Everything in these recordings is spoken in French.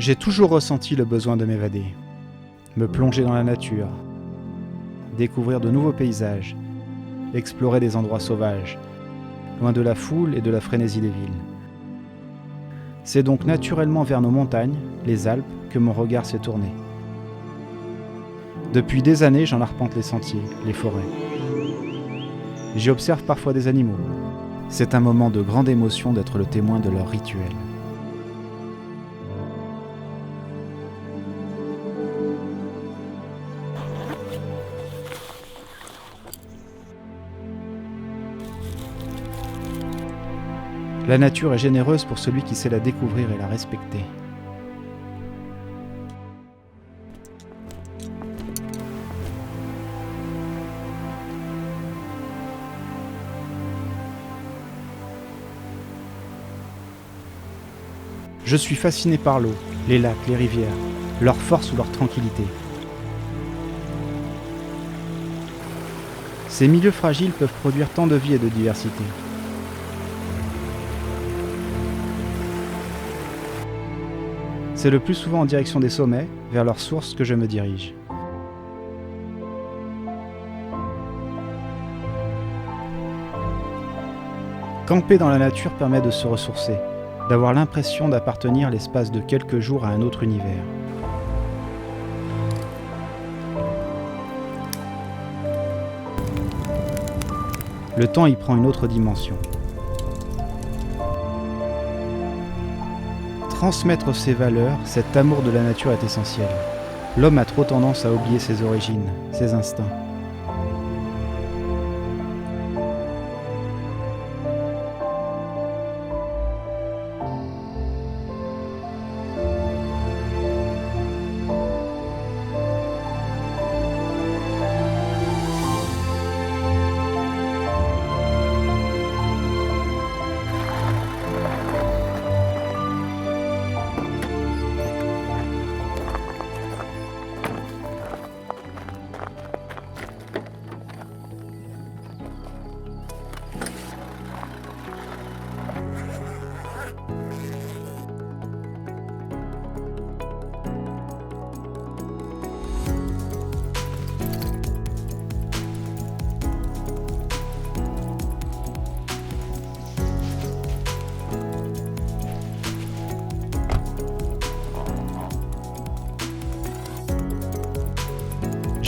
J'ai toujours ressenti le besoin de m'évader, me plonger dans la nature, découvrir de nouveaux paysages, explorer des endroits sauvages, loin de la foule et de la frénésie des villes. C'est donc naturellement vers nos montagnes, les Alpes, que mon regard s'est tourné. Depuis des années, j'en arpente les sentiers, les forêts. J'y observe parfois des animaux. C'est un moment de grande émotion d'être le témoin de leur rituel. La nature est généreuse pour celui qui sait la découvrir et la respecter. Je suis fasciné par l'eau, les lacs, les rivières, leur force ou leur tranquillité. Ces milieux fragiles peuvent produire tant de vie et de diversité. C'est le plus souvent en direction des sommets, vers leurs sources, que je me dirige. Camper dans la nature permet de se ressourcer, d'avoir l'impression d'appartenir l'espace de quelques jours à un autre univers. Le temps y prend une autre dimension. Transmettre ses valeurs, cet amour de la nature est essentiel. L'homme a trop tendance à oublier ses origines, ses instincts.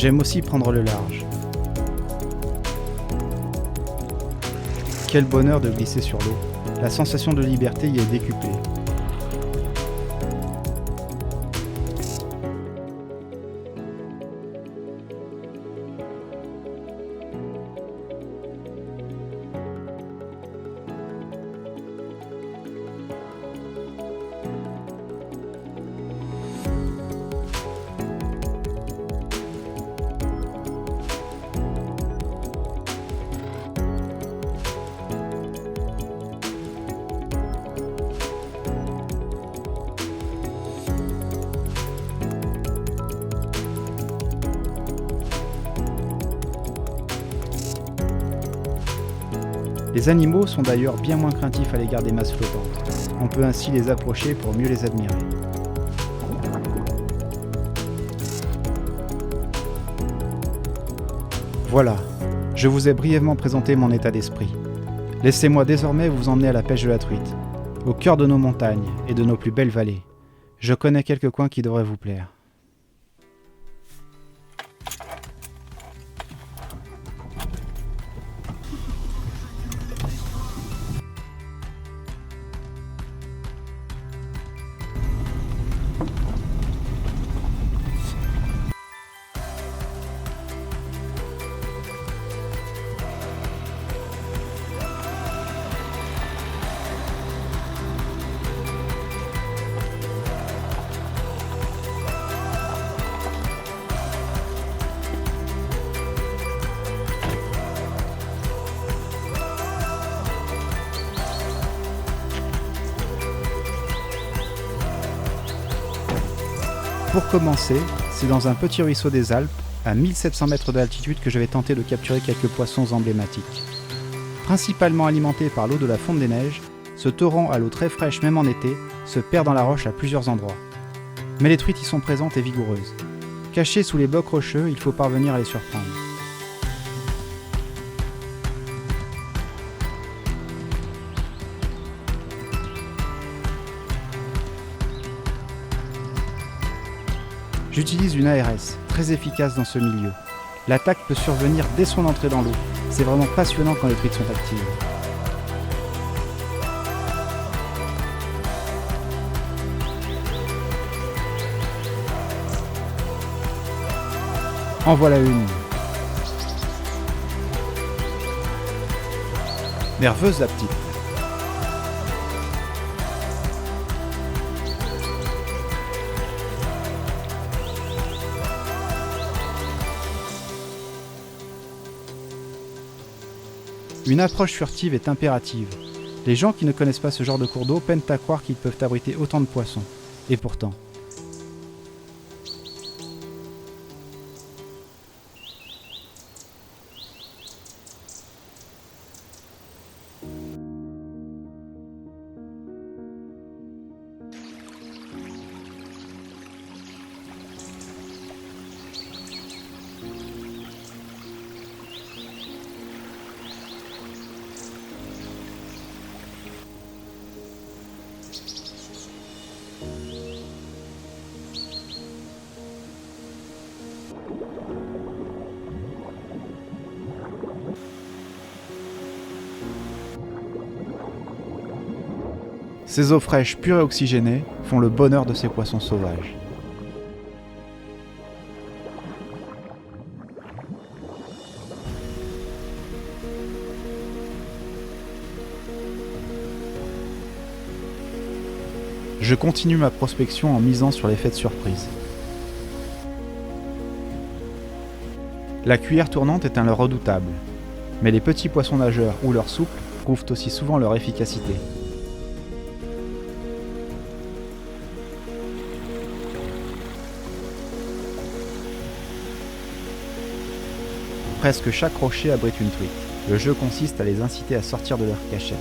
J'aime aussi prendre le large. Quel bonheur de glisser sur l'eau. La sensation de liberté y est décuplée. Les animaux sont d'ailleurs bien moins craintifs à l'égard des masses flottantes. On peut ainsi les approcher pour mieux les admirer. Voilà, je vous ai brièvement présenté mon état d'esprit. Laissez-moi désormais vous emmener à la pêche de la truite, au cœur de nos montagnes et de nos plus belles vallées. Je connais quelques coins qui devraient vous plaire. Pour commencer, c'est dans un petit ruisseau des Alpes, à 1700 mètres d'altitude, que je vais tenter de capturer quelques poissons emblématiques. Principalement alimenté par l'eau de la fonte des neiges, ce torrent à l'eau très fraîche même en été se perd dans la roche à plusieurs endroits. Mais les truites y sont présentes et vigoureuses. Cachées sous les blocs rocheux, il faut parvenir à les surprendre. J'utilise une ARS, très efficace dans ce milieu. L'attaque peut survenir dès son entrée dans l'eau. C'est vraiment passionnant quand les truites sont actives. En voilà une. Nerveuse la petite. Une approche furtive est impérative. Les gens qui ne connaissent pas ce genre de cours d'eau peinent à croire qu'ils peuvent abriter autant de poissons. Et pourtant. Ces eaux fraîches, pures et oxygénées font le bonheur de ces poissons sauvages. Je continue ma prospection en misant sur l'effet de surprise. La cuillère tournante est un leurre redoutable, mais les petits poissons nageurs ou leurs souples prouvent aussi souvent leur efficacité. Presque chaque rocher abrite une truite. Le jeu consiste à les inciter à sortir de leur cachette.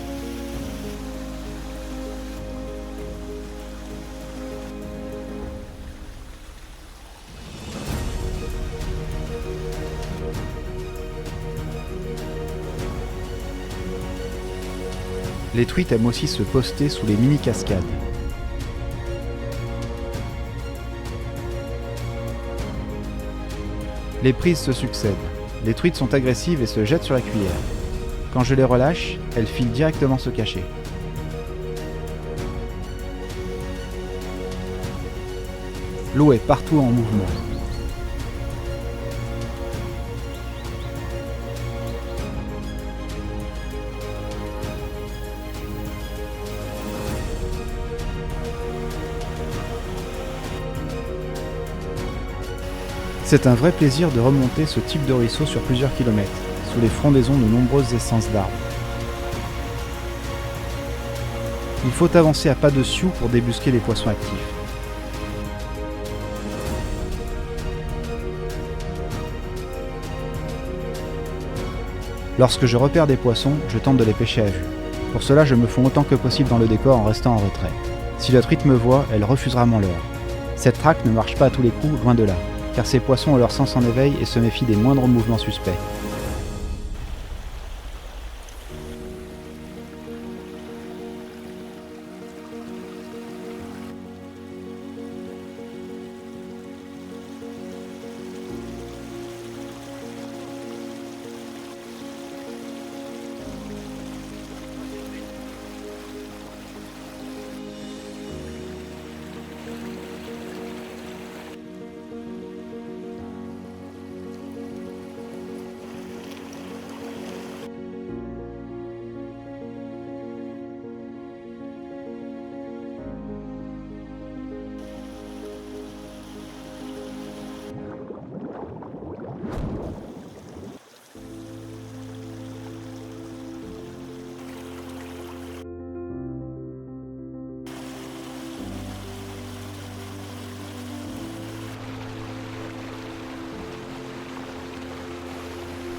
Les truites aiment aussi se poster sous les mini-cascades. Les prises se succèdent. Les truites sont agressives et se jettent sur la cuillère. Quand je les relâche, elles filent directement se cacher. L'eau est partout en mouvement. C'est un vrai plaisir de remonter ce type de ruisseau sur plusieurs kilomètres, sous les frondaisons de nombreuses essences d'arbres. Il faut avancer à pas de sioux pour débusquer les poissons actifs. Lorsque je repère des poissons, je tente de les pêcher à vue. Pour cela, je me fonds autant que possible dans le décor en restant en retrait. Si la truite me voit, elle refusera mon leurre. Cette traque ne marche pas à tous les coups, loin de là, car ces poissons ont leur sens en éveil et se méfient des moindres mouvements suspects.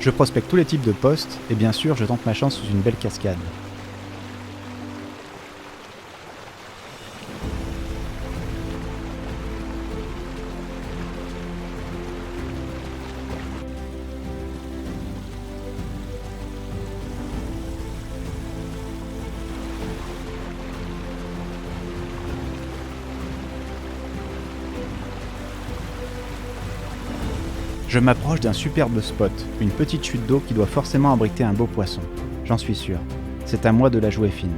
Je prospecte tous les types de postes et bien sûr je tente ma chance sous une belle cascade. Je m'approche d'un superbe spot, une petite chute d'eau qui doit forcément abriter un beau poisson. J'en suis sûr. C'est à moi de la jouer fine.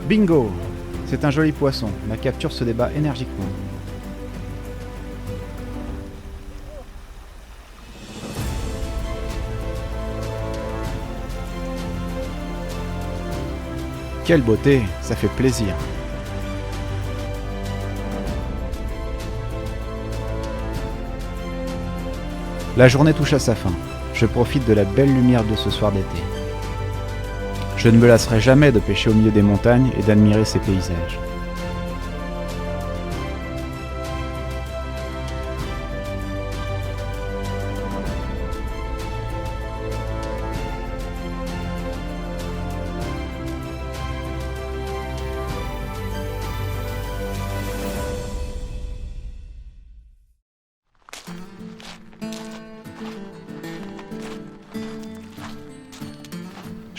Bingo! C'est un joli poisson. Ma capture se débat énergiquement. Quelle beauté! Ça fait plaisir. La journée touche à sa fin. Je profite de la belle lumière de ce soir d'été. Je ne me lasserai jamais de pêcher au milieu des montagnes et d'admirer ces paysages.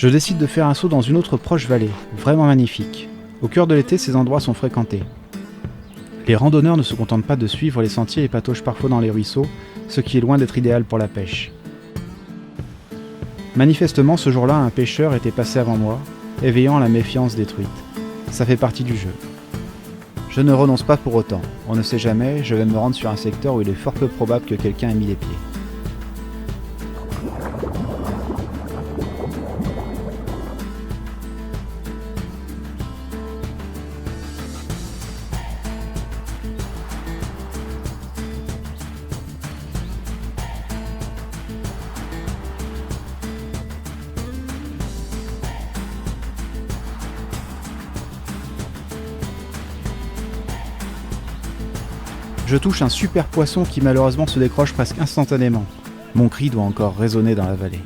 Je décide de faire un saut dans une autre proche vallée, vraiment magnifique. Au cœur de l'été, ces endroits sont fréquentés. Les randonneurs ne se contentent pas de suivre les sentiers et patauchent parfois dans les ruisseaux, ce qui est loin d'être idéal pour la pêche. Manifestement, ce jour-là, un pêcheur était passé avant moi, éveillant la méfiance détruite. Ça fait partie du jeu. Je ne renonce pas pour autant. On ne sait jamais, je vais me rendre sur un secteur où il est fort peu probable que quelqu'un ait mis les pieds. Je touche un super poisson qui malheureusement se décroche presque instantanément. Mon cri doit encore résonner dans la vallée.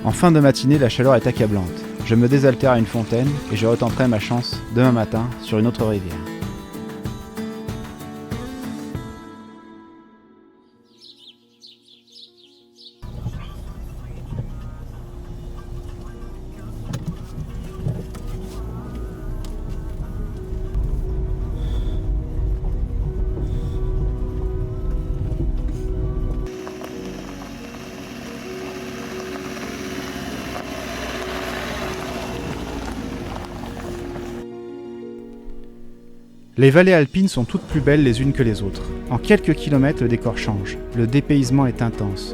En fin de matinée, la chaleur est accablante. Je me désaltère à une fontaine et je retenterai ma chance demain matin sur une autre rivière. Les vallées alpines sont toutes plus belles les unes que les autres. En quelques kilomètres, le décor change. Le dépaysement est intense.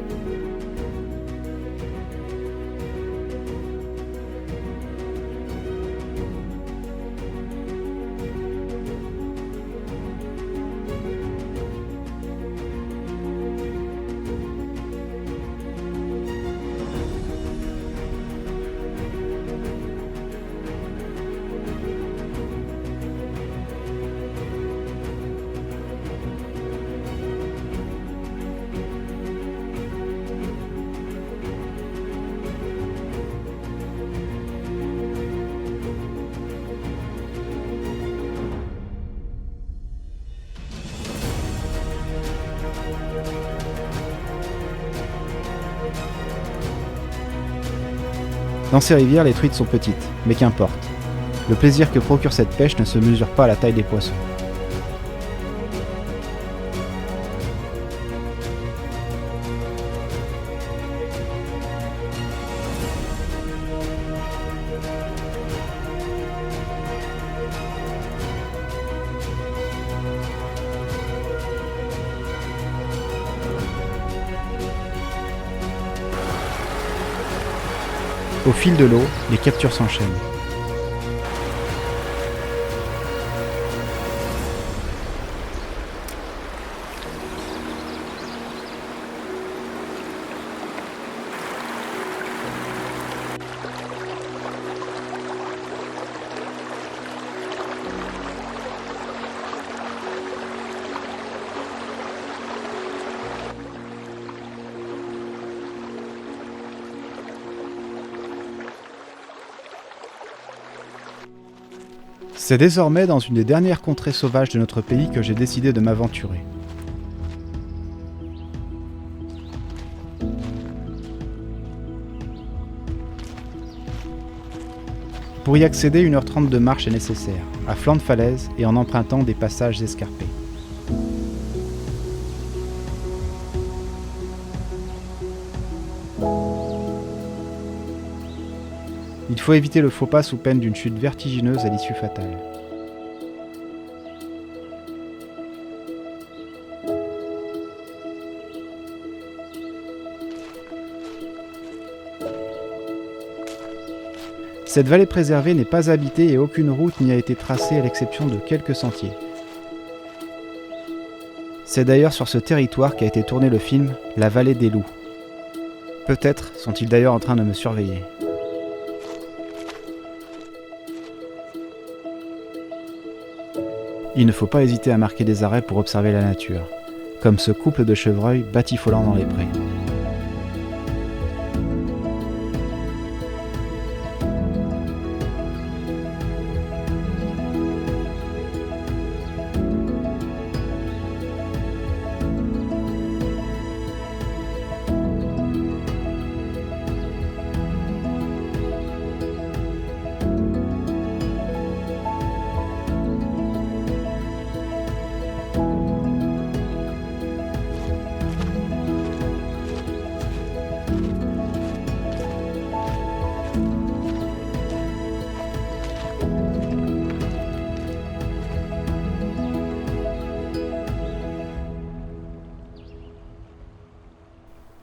Dans ces rivières, les truites sont petites, mais qu'importe. Le plaisir que procure cette pêche ne se mesure pas à la taille des poissons. Au fil de l'eau, les captures s'enchaînent. C'est désormais dans une des dernières contrées sauvages de notre pays que j'ai décidé de m'aventurer. Pour y accéder, 1h30 de marche est nécessaire, à flanc de falaise et en empruntant des passages escarpés. Il faut éviter le faux pas sous peine d'une chute vertigineuse à l'issue fatale. Cette vallée préservée n'est pas habitée et aucune route n'y a été tracée à l'exception de quelques sentiers. C'est d'ailleurs sur ce territoire qu'a été tourné le film « La vallée des loups ». Peut-être sont-ils d'ailleurs en train de me surveiller. Il ne faut pas hésiter à marquer des arrêts pour observer la nature, comme ce couple de chevreuils batifolant dans les prés.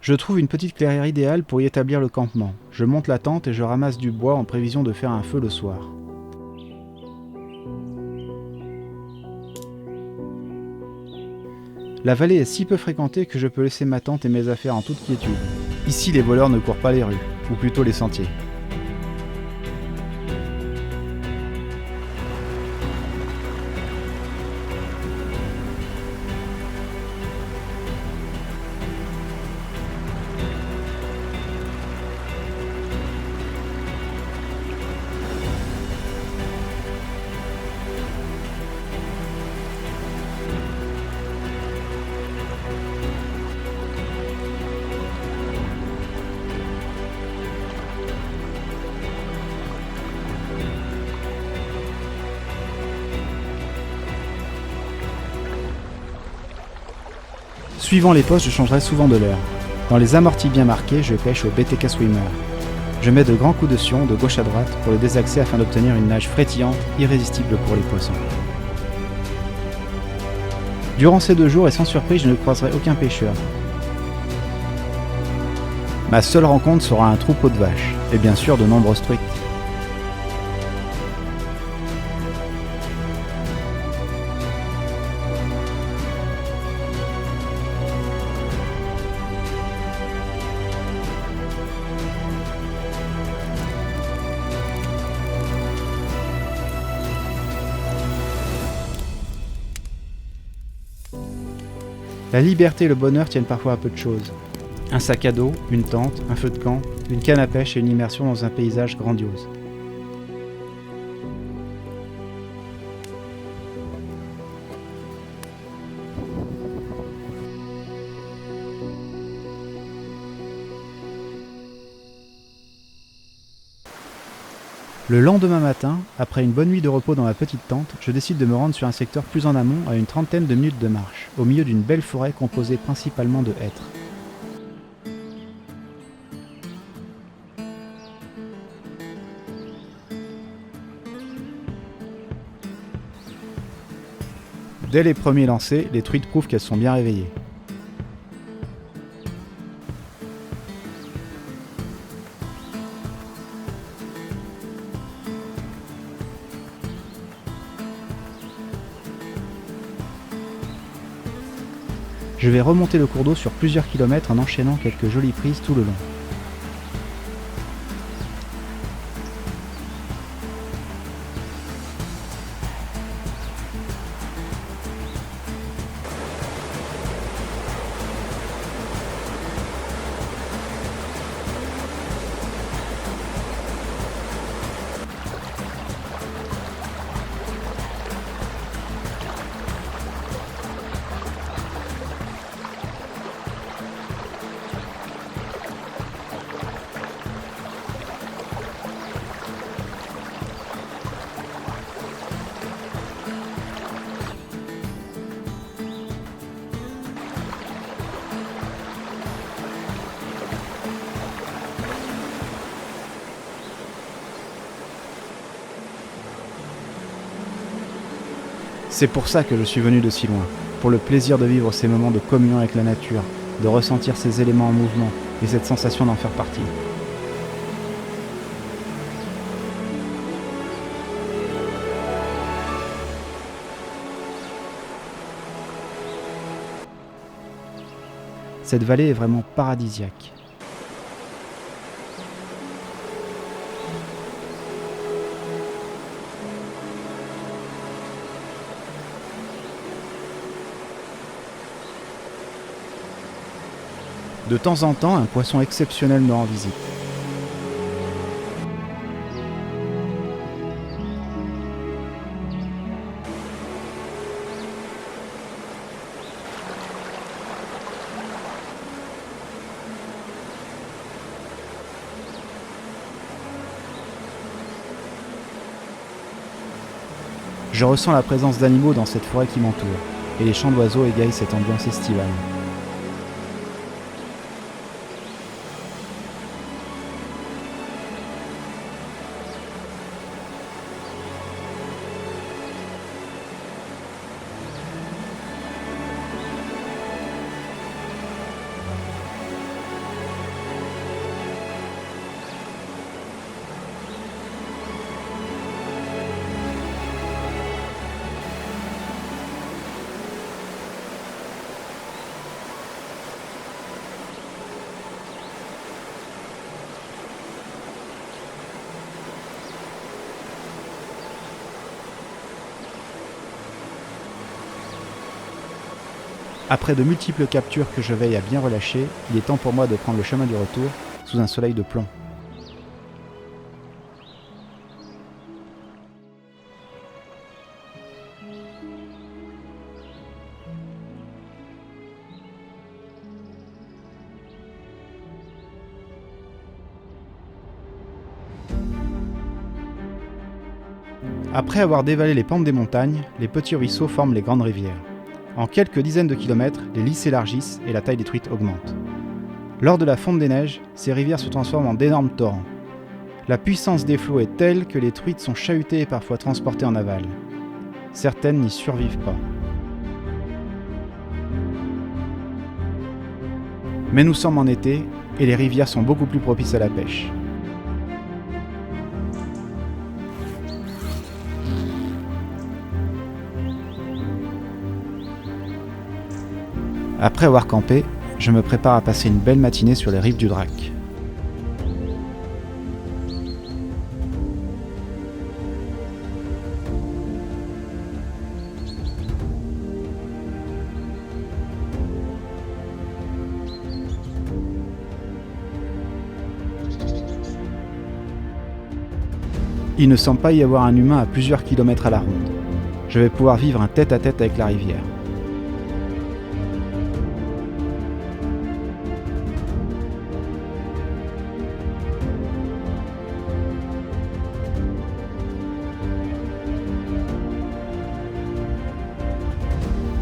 Je trouve une petite clairière idéale pour y établir le campement. Je monte la tente et je ramasse du bois en prévision de faire un feu le soir. La vallée est si peu fréquentée que je peux laisser ma tente et mes affaires en toute quiétude. Ici, les voleurs ne courent pas les rues, ou plutôt les sentiers. Suivant les postes, je changerai souvent de l'heure. Dans les amortis bien marqués, je pêche au BTK Swimmer. Je mets de grands coups de sion de gauche à droite pour le désaxer afin d'obtenir une nage frétillante, irrésistible pour les poissons. Durant ces 2 jours et sans surprise, je ne croiserai aucun pêcheur. Ma seule rencontre sera un troupeau de vaches, et bien sûr de nombreuses truites. La liberté et le bonheur tiennent parfois à peu de choses. Un sac à dos, une tente, un feu de camp, une canne à pêche et une immersion dans un paysage grandiose. Le lendemain matin, après une bonne nuit de repos dans ma petite tente, je décide de me rendre sur un secteur plus en amont à une trentaine de minutes de marche, au milieu d'une belle forêt composée principalement de hêtres. Dès les premiers lancers, les truites prouvent qu'elles sont bien réveillées. Je vais remonter le cours d'eau sur plusieurs kilomètres en enchaînant quelques jolies prises tout le long. C'est pour ça que je suis venu de si loin, pour le plaisir de vivre ces moments de communion avec la nature, de ressentir ces éléments en mouvement et cette sensation d'en faire partie. Cette vallée est vraiment paradisiaque. De temps en temps, un poisson exceptionnel me rend visite. Je ressens la présence d'animaux dans cette forêt qui m'entoure, et les chants d'oiseaux égayent cette ambiance estivale. Après de multiples captures que je veille à bien relâcher, il est temps pour moi de prendre le chemin du retour sous un soleil de plomb. Après avoir dévalé les pentes des montagnes, les petits ruisseaux forment les grandes rivières. En quelques dizaines de kilomètres, les lys s'élargissent et la taille des truites augmente. Lors de la fonte des neiges, ces rivières se transforment en d'énormes torrents. La puissance des flots est telle que les truites sont chahutées et parfois transportées en aval. Certaines n'y survivent pas. Mais nous sommes en été et les rivières sont beaucoup plus propices à la pêche. Après avoir campé, je me prépare à passer une belle matinée sur les rives du Drac. Il ne semble pas y avoir un humain à plusieurs kilomètres à la ronde. Je vais pouvoir vivre un tête-à-tête avec la rivière.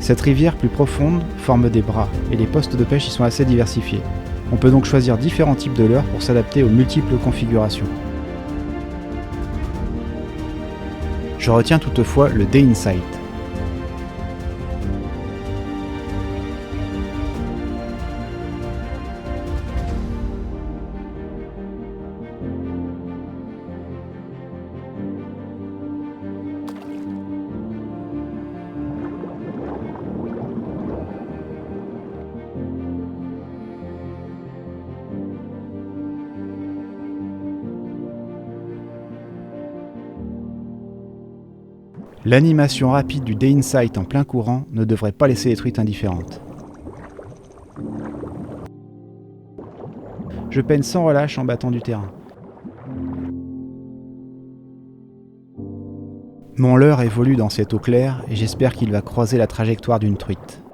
Cette rivière plus profonde forme des bras et les postes de pêche y sont assez diversifiés. On peut donc choisir différents types de leurres pour s'adapter aux multiples configurations. Je retiens toutefois le Day in Sight. L'animation rapide du Day in Sight en plein courant ne devrait pas laisser les truites indifférentes. Je peine sans relâche en battant du terrain. Mon leurre évolue dans cette eau claire et j'espère qu'il va croiser la trajectoire d'une truite.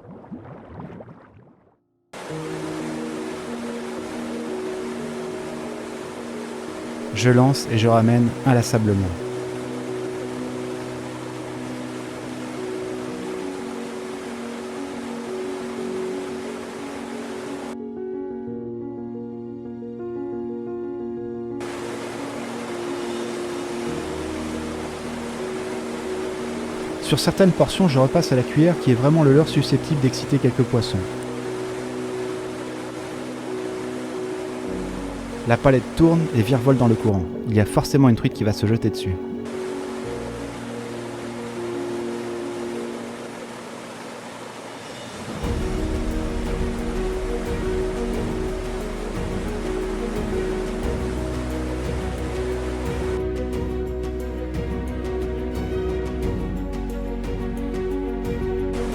Je lance et je ramène inlassablement. sur certaines portions, je repasse à la cuillère qui est vraiment le leurre susceptible d'exciter quelques poissons. La palette tourne et virevolte dans le courant. Il y a forcément une truite qui va se jeter dessus.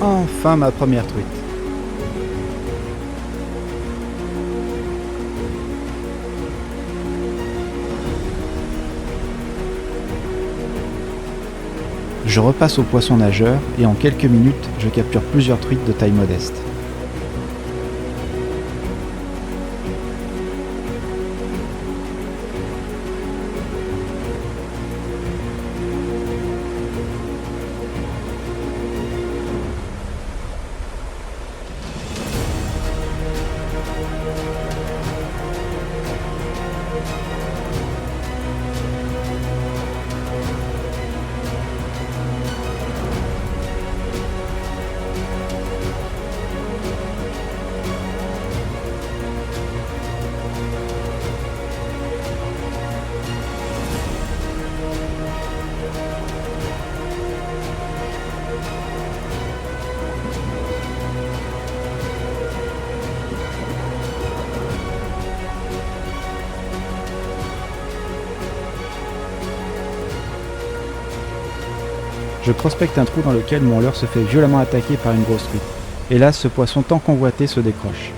Enfin ma première truite. Je repasse au poisson nageur et en quelques minutes, je capture plusieurs truites de taille modeste. Je prospecte un trou dans lequel mon leurre se fait violemment attaquer par une grosse truite. Et là, ce poisson tant convoité se décroche.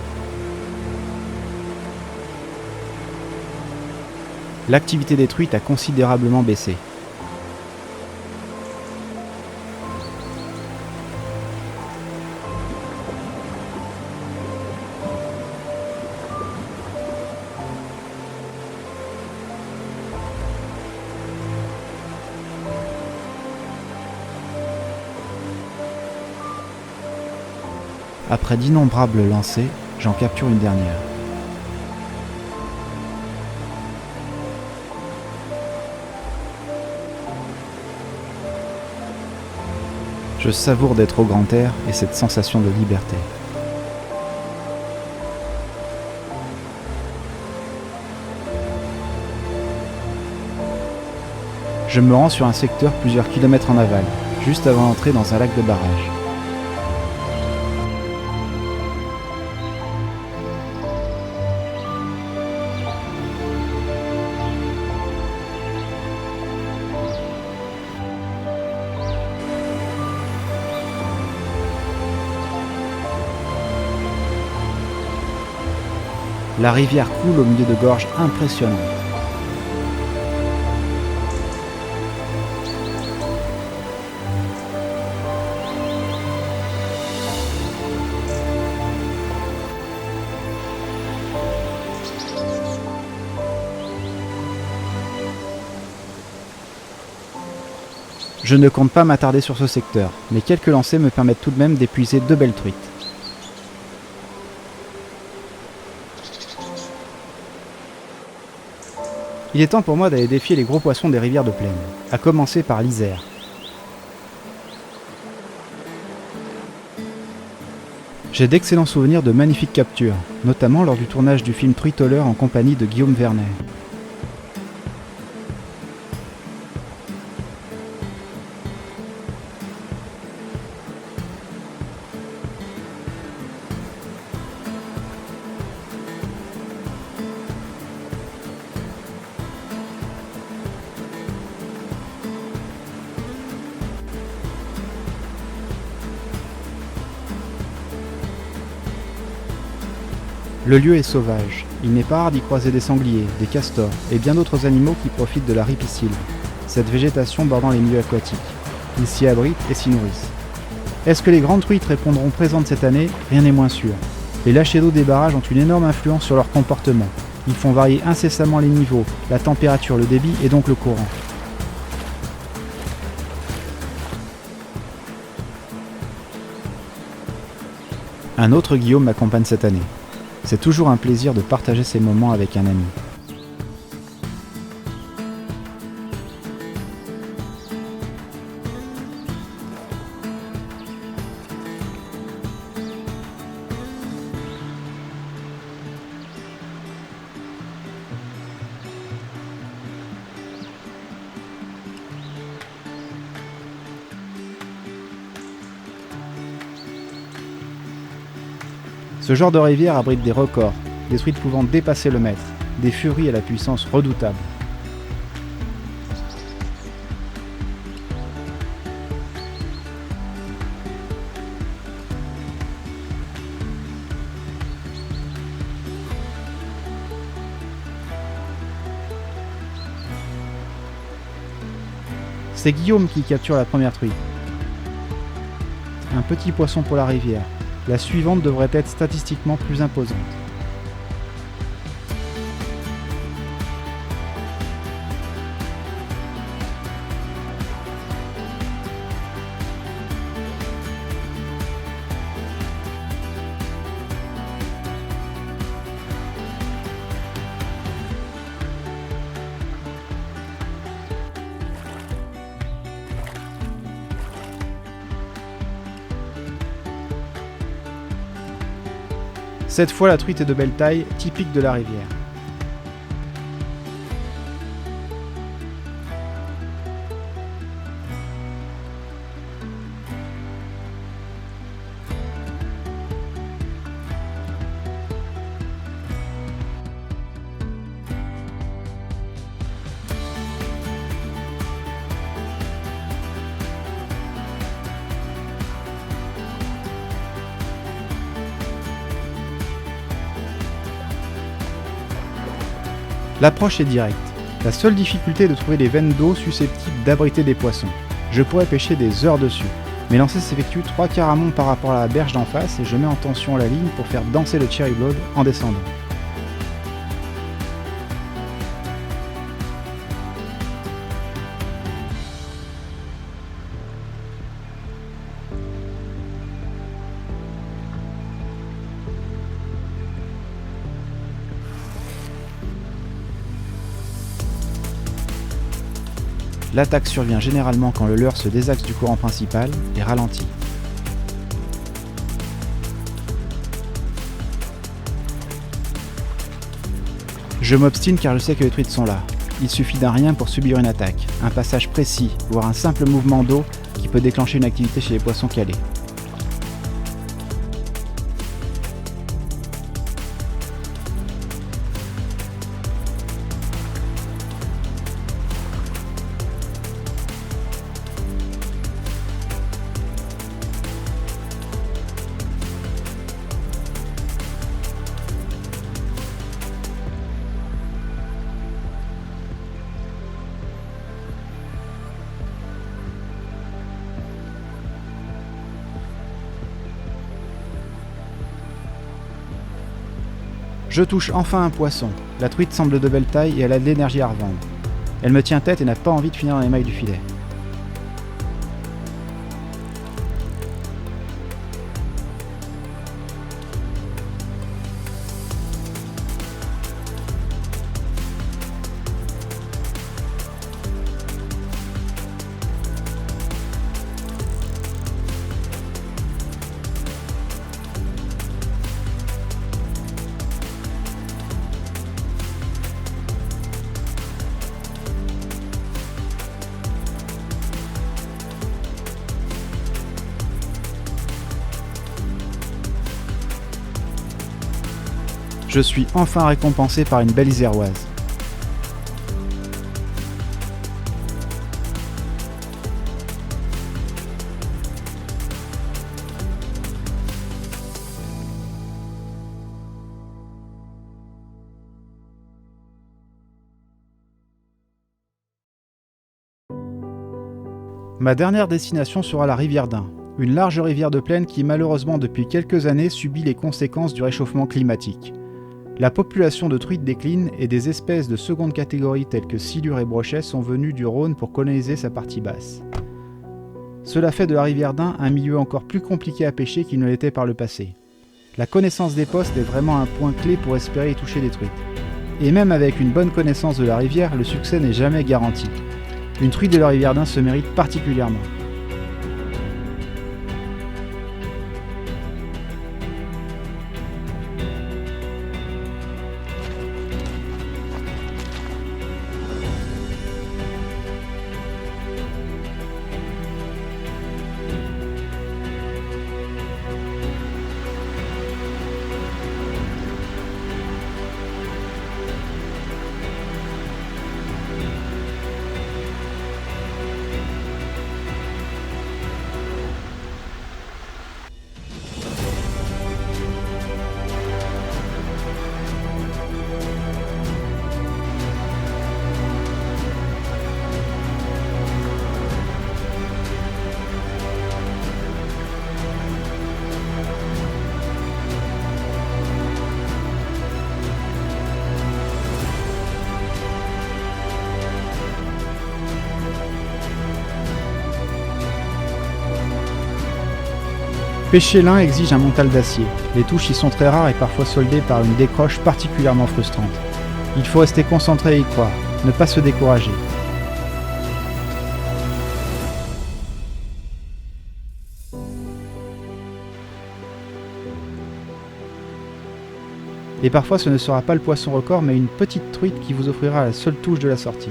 L'activité des truites a considérablement baissé. Après d'innombrables lancers, j'en capture une dernière. Je savoure d'être au grand air et cette sensation de liberté. Je me rends sur un secteur plusieurs kilomètres en aval, juste avant d'entrer dans un lac de barrage. La rivière coule au milieu de gorges impressionnantes. Je ne compte pas m'attarder sur ce secteur, mais quelques lancers me permettent tout de même d'épuiser 2 belles truites. Il est temps pour moi d'aller défier les gros poissons des rivières de plaine, à commencer par l'Isère. J'ai d'excellents souvenirs de magnifiques captures, notamment lors du tournage du film Truitoleur en compagnie de Guillaume Vernet. Le lieu est sauvage. Il n'est pas rare d'y croiser des sangliers, des castors et bien d'autres animaux qui profitent de la ripisylve, cette végétation bordant les milieux aquatiques. Ils s'y abritent et s'y nourrissent. Est-ce que les grandes truites répondront présentes cette année? Rien n'est moins sûr. Les lâchers d'eau des barrages ont une énorme influence sur leur comportement. Ils font varier incessamment les niveaux, la température, le débit et donc le courant. Un autre Guillaume m'accompagne cette année. C'est toujours un plaisir de partager ces moments avec un ami. Ce genre de rivière abrite des records, des truites pouvant dépasser le mètre, des furies à la puissance redoutable. C'est Guillaume qui capture la première truite. Un petit poisson pour la rivière. La suivante devrait être statistiquement plus imposante. Cette fois, la truite est de belle taille, typique de la rivière. L'approche est directe. La seule difficulté est de trouver des veines d'eau susceptibles d'abriter des poissons. Je pourrais pêcher des heures dessus. Mes lancers s'effectuent 3/4 amont par rapport à la berge d'en face et je mets en tension la ligne pour faire danser le cherry blood en descendant. L'attaque survient généralement quand le leurre se désaxe du courant principal et ralentit. Je m'obstine car je sais que les truites sont là. Il suffit d'un rien pour subir une attaque, un passage précis, voire un simple mouvement d'eau qui peut déclencher une activité chez les poissons calés. Je touche enfin un poisson. La truite semble de belle taille et elle a de l'énergie à revendre. Elle me tient tête et n'a pas envie de finir dans les mailles du filet. Je suis enfin récompensé par une belle iséroise. Ma dernière destination sera la rivière d'Ain, une large rivière de plaine qui malheureusement depuis quelques années subit les conséquences du réchauffement climatique. La population de truites décline et des espèces de seconde catégorie telles que silures et brochets sont venues du Rhône pour coloniser sa partie basse. Cela fait de la rivière d'Ain un milieu encore plus compliqué à pêcher qu'il ne l'était par le passé. La connaissance des postes est vraiment un point clé pour espérer y toucher des truites. Et même avec une bonne connaissance de la rivière, le succès n'est jamais garanti. Une truite de la rivière d'Ain se mérite particulièrement. Pêcher lin exige un mental d'acier. Les touches y sont très rares et parfois soldées par une décroche particulièrement frustrante. Il faut rester concentré et y croire, ne pas se décourager. Et parfois ce ne sera pas le poisson record mais une petite truite qui vous offrira la seule touche de la sortie.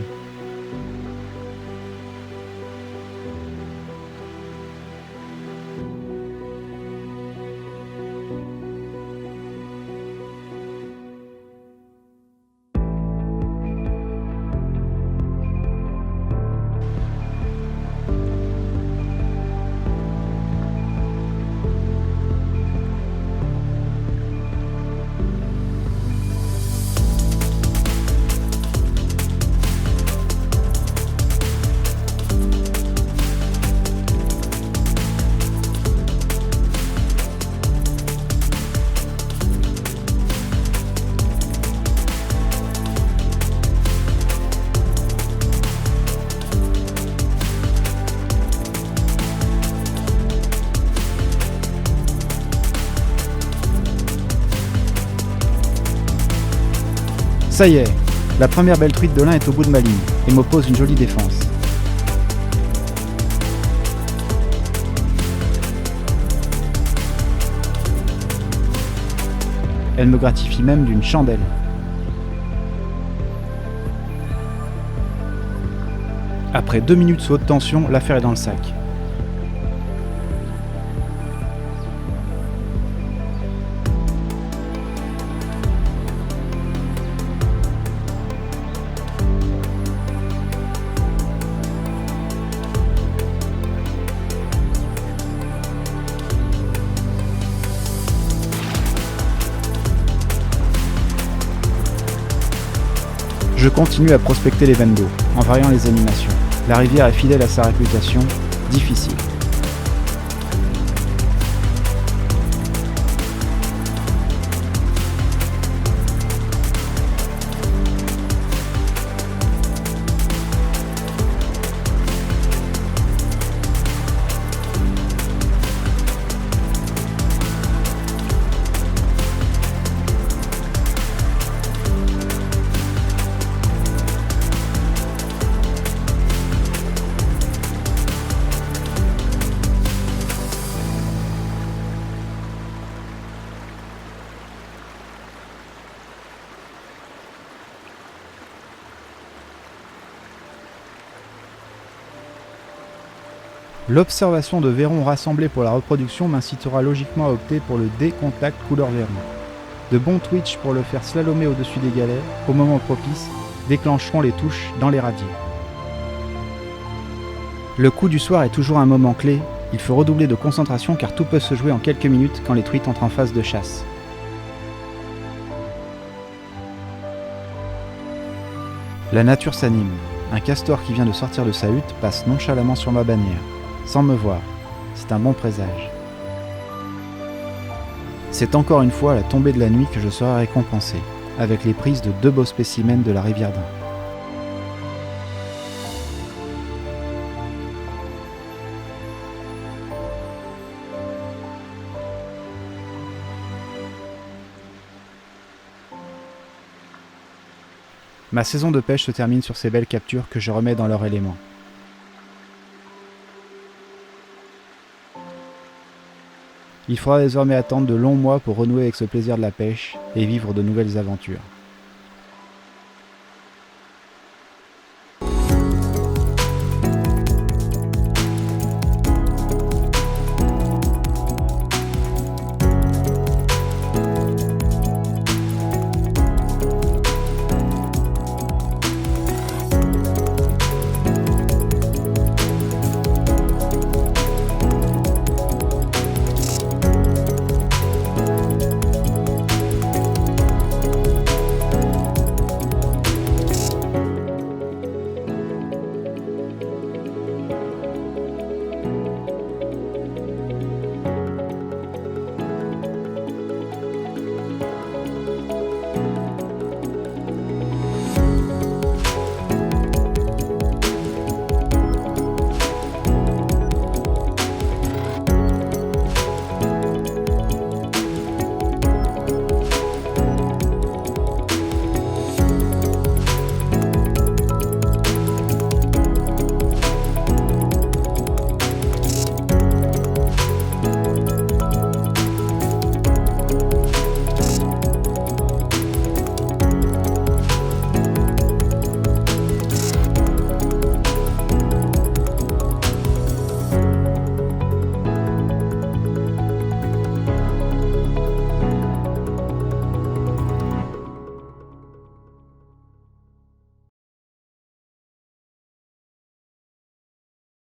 Ça y est, la première belle truite de lin est au bout de ma ligne et m'oppose une jolie défense. Elle me gratifie même d'une chandelle. Après 2 minutes sous haute tension, l'affaire est dans le sac. Je continue à prospecter les veines d'eau, en variant les animations. La rivière est fidèle à sa réputation, difficile. L'observation de vairons rassemblés pour la reproduction m'incitera logiquement à opter pour le D-Contact couleur Vairons. De bons twitch pour le faire slalomer au-dessus des galets, au moment propice, déclencheront les touches dans les radiers. Le coup du soir est toujours un moment clé, il faut redoubler de concentration car tout peut se jouer en quelques minutes quand les truites entrent en phase de chasse. La nature s'anime. Un castor qui vient de sortir de sa hutte passe nonchalamment sur ma bannière, sans me voir. C'est un bon présage. C'est encore une fois à la tombée de la nuit que je serai récompensé, avec les prises de 2 beaux spécimens de la rivière d'Ain. Ma saison de pêche se termine sur ces belles captures que je remets dans leur élément. Il faudra désormais attendre de longs mois pour renouer avec ce plaisir de la pêche et vivre de nouvelles aventures.